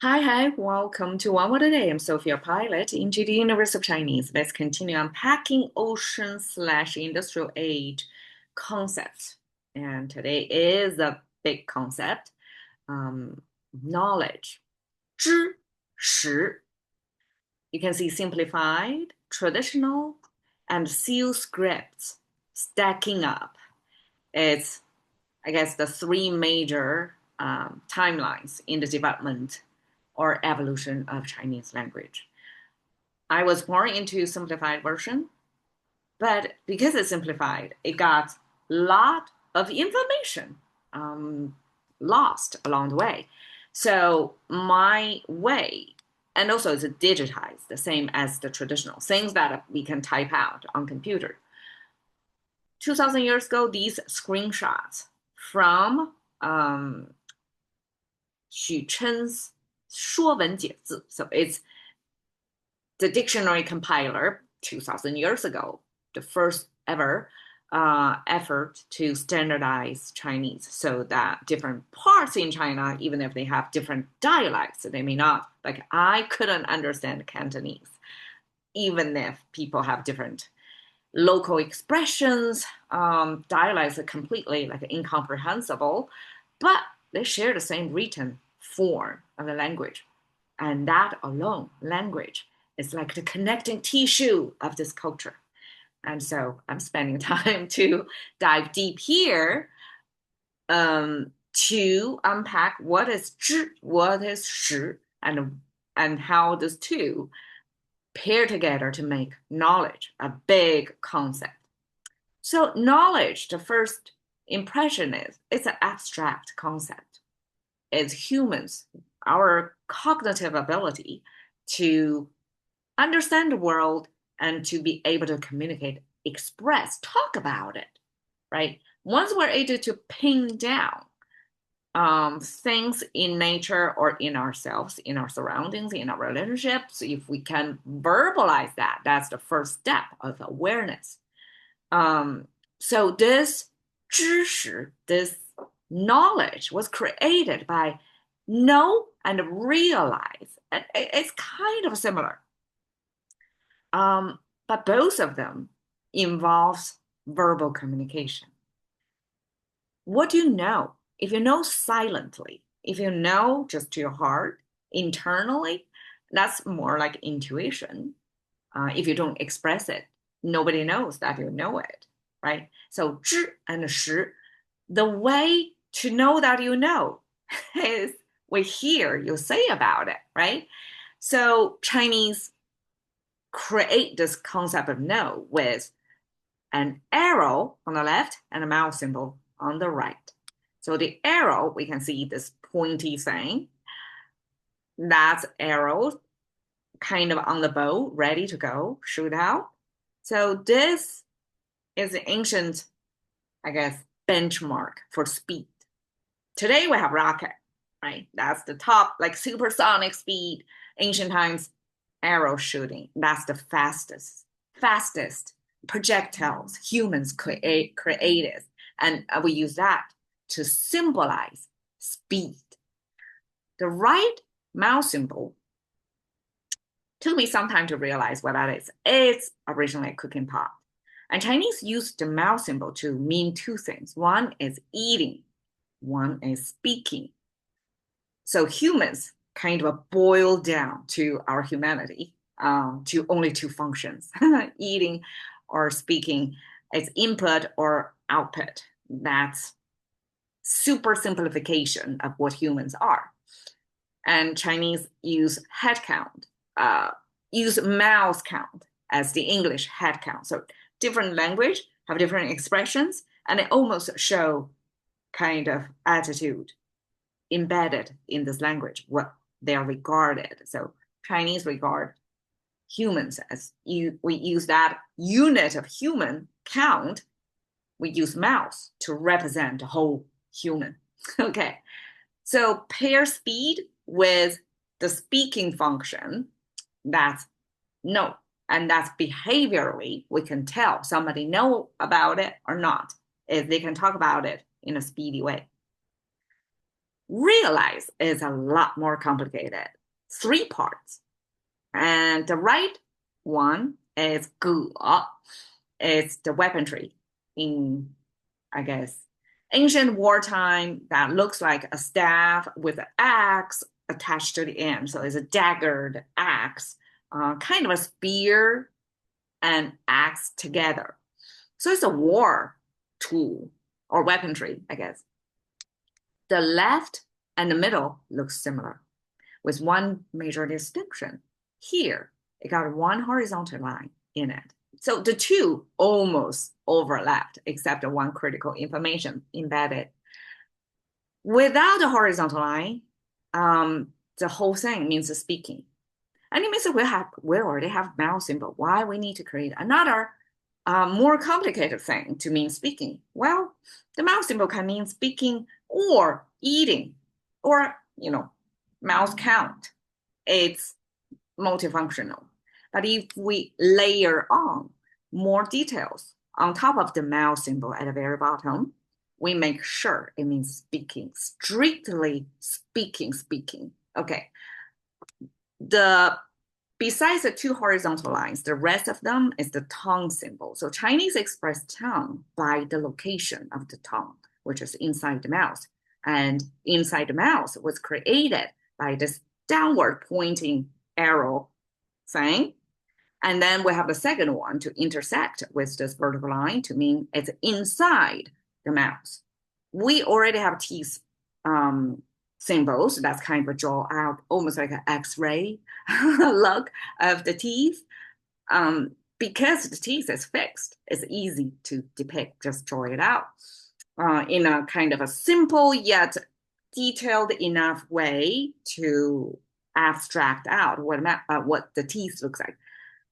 Hi, welcome to One Word a Day. I'm Sophia Pilot into the Universe of Chinese. Let's continue unpacking ocean/industrial age concepts. And today is a big concept, um, knowledge. 知识. You can see simplified, traditional, and seal scripts stacking up. It's, I guess, the three major timelines in the development or evolution of Chinese language. I was more into simplified version, but because it's simplified, it got a lot of information lost along the way. So my way, and also it's digitized, the same as the traditional things that we can type out on computer. 2,000 years ago, these screenshots from Xu Chen's 说文解字. So it's the dictionary compiler 2,000 years ago, the first ever effort to standardize Chinese so that different parts in China, even if they have different dialects, they may not, like I couldn't understand Cantonese, even if people have different local expressions, dialects are completely like incomprehensible, but they share the same written form of the language. And that alone, language, is like the connecting tissue of this culture. And so I'm spending time to dive deep here to unpack what is 知, what is 识, and how those two pair together to make knowledge a big concept. So knowledge, the first impression is it's an abstract concept. It's humans, our cognitive ability to understand the world and to be able to communicate, express, talk about it, right? Once we're able to pin down things in nature or in ourselves, in our surroundings, in our relationships, if we can verbalize that, that's the first step of awareness. So this 知识, this knowledge was created by know and realize. It's kind of similar. But both of them involves verbal communication. What do you know? If you know silently, if you know just to your heart, internally, that's more like intuition. If you don't express it, nobody knows that you know it, right? So 知 and 识, the way to know that you know is we hear you say about it, right? So Chinese create this concept of know with an arrow on the left and a mouse symbol on the right. So the arrow, we can see this pointy thing. That's arrow kind of on the bow, ready to go, shoot out. So this is the ancient, I guess, benchmark for speed. Today we have rocket, right? That's the top, like supersonic speed. Ancient times, arrow shooting. That's the fastest projectiles humans created. And we use that to symbolize speed. The right mouse symbol took me some time to realize what that is. It's originally a cooking pot. And Chinese used the mouse symbol to mean two things. One is eating, one is speaking. So humans kind of boil down to our humanity to only two functions, eating or speaking. It's input or output. That's super simplification of what humans are. And Chinese use head count, use mouse count as the English head count. So different language have different expressions, and they almost show kind of attitude embedded in this language, what they are regarded. So Chinese regard humans as we use that unit of human count. We use mouse to represent the whole human. Okay, so pair speed with the speaking function. That's no, and that's behaviorally we can tell somebody know about it or not if they can talk about it in a speedy way. Realize is a lot more complicated. 3 parts. And the right one is ge. It's the weaponry in, I guess, ancient wartime that looks like a staff with an axe attached to the end. So it's a daggered axe, kind of a spear and axe together. So it's a war tool or weaponry, I guess. The left and the middle look similar with one major distinction. Here, it got one horizontal line in it. So the two almost overlapped, except one critical information embedded. Without the horizontal line, the whole thing means speaking. And it means that we already have mouth symbol. Why we need to create another more complicated thing to mean speaking? Well, the mouth symbol can mean speaking or eating or, mouth count. It's multifunctional. But if we layer on more details on top of the mouth symbol at the very bottom, we make sure it means speaking, strictly speaking. Okay. Besides the two horizontal lines, the rest of them is the tongue symbol. So Chinese express tongue by the location of the tongue, which is inside the mouth. And inside the mouth was created by this downward pointing arrow thing. And then we have the second one to intersect with this vertical line to mean it's inside the mouth. We already have teeth symbols. That's kind of draw out almost like an X-ray look of the teeth. Because the teeth is fixed, it's easy to depict, just draw it out in a kind of a simple yet detailed enough way to abstract out what the teeth looks like,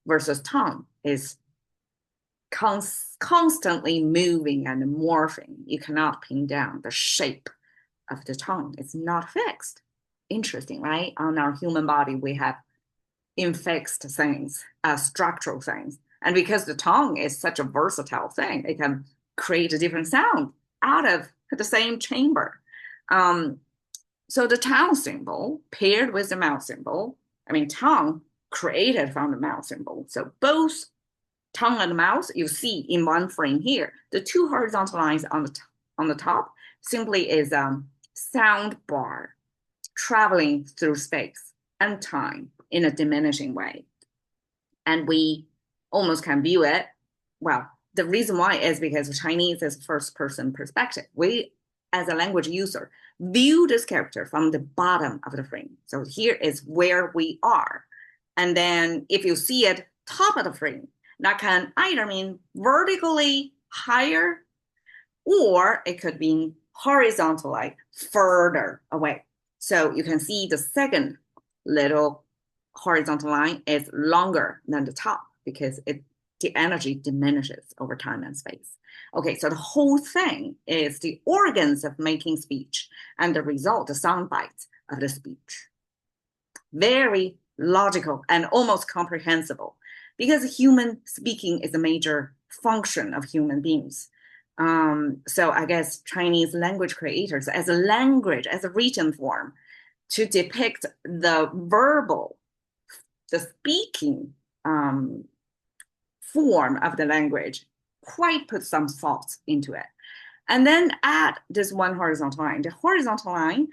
versus tongue is constantly moving and morphing. You cannot pin down the shape of the tongue. It's not fixed. Interesting, right? On our human body, we have infixed things, structural things. And because the tongue is such a versatile thing, it can create a different sound out of the same chamber. So the tongue symbol paired with the mouth symbol, tongue created from the mouth symbol. So both tongue and mouth, you see in one frame here. The two horizontal lines on the top simply is sound bar traveling through space and time in a diminishing way. And we almost can view it. Well, the reason why is because Chinese is first person perspective. We, as a language user, view this character from the bottom of the frame. So here is where we are. And then if you see it top of the frame, that can either mean vertically higher, or it could mean horizontally further away. So you can see the second little horizontal line is longer than the top because the energy diminishes over time and space. Okay, so the whole thing is the organs of making speech and the result, the sound bites of the speech. Very logical and almost comprehensible because human speaking is a major function of human beings. So I guess Chinese language creators as a language, as a written form to depict the verbal, the speaking form of the language, quite put some thoughts into it. And then add this one horizontal line. The horizontal line,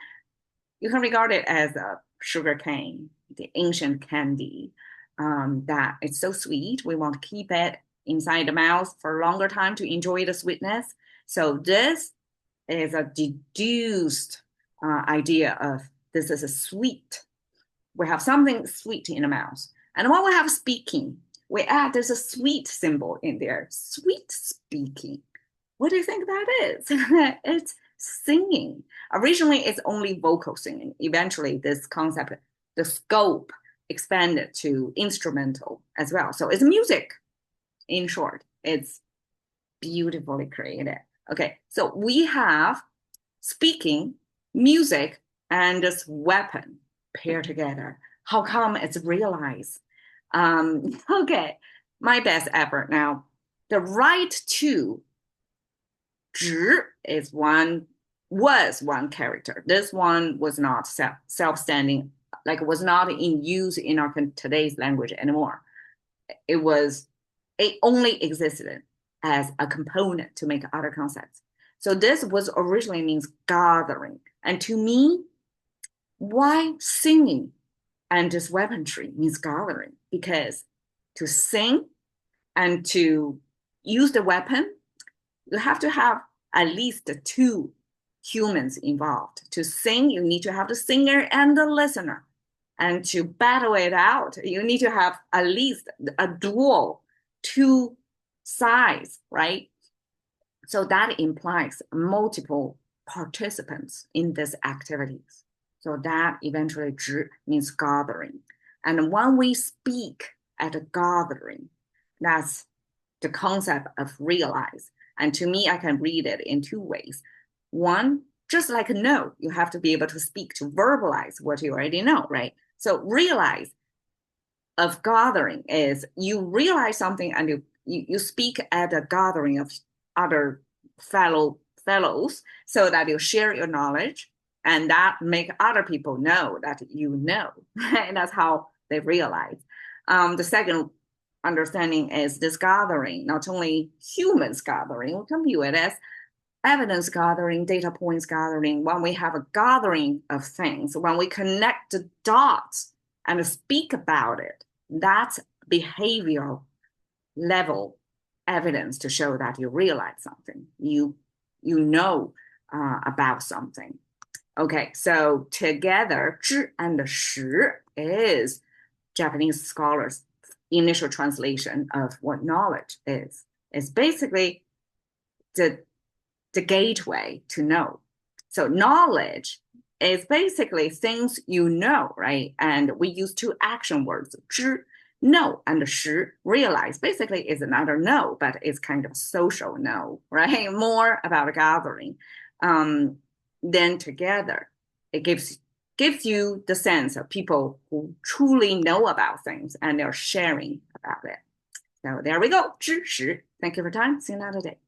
you can regard it as a sugar cane, the ancient candy, that it's so sweet. We want to keep it inside the mouth for a longer time to enjoy the sweetness. So this is a deduced idea of this is a sweet. We have something sweet in the mouth. And when we have speaking, we add there's a sweet symbol in there. Sweet speaking. What do you think that is? It's singing. Originally, it's only vocal singing. Eventually, this concept, the scope expanded to instrumental as well. So it's music. In short, it's beautifully created. Okay, so we have speaking, music, and this weapon paired together. How come it's realized? Okay, my best effort now. The right two, 直 is one was one character. This one was not self-standing, like was not in use in our today's language anymore. It only existed as a component to make other concepts. So this was originally means gathering. And to me, why singing and this weaponry means gathering? Because to sing and to use the weapon, you have to have at least two humans involved. To sing, you need to have the singer and the listener. And to battle it out, you need to have at least a duel, two sides, right? So that implies multiple participants in these activities. So that eventually means gathering. And when we speak at a gathering, that's the concept of realize. And to me, I can read it in two ways. One, just like know, you have to be able to speak to verbalize what you already know, right? So realize of gathering is you realize something and you speak at a gathering of other fellows so that you share your knowledge and that make other people know that you know, right? That's how they realize. The second understanding is this gathering, not only humans gathering, we can view it as evidence gathering, data points gathering. When we have a gathering of things, when we connect the dots and speak about it, that's behavioral level evidence to show that you realize something, you know about something. Okay, so together, 知 and 识 is Japanese scholars' initial translation of what knowledge is. It's basically the gateway to know. So knowledge is basically things you know, right? And we use two action words, 知 know and 识 realize basically is another know, but it's kind of social know, right? More about a gathering. Then together, it gives you the sense of people who truly know about things and they're sharing about it. So there we go, 知识. Thank you for your time. See you another day.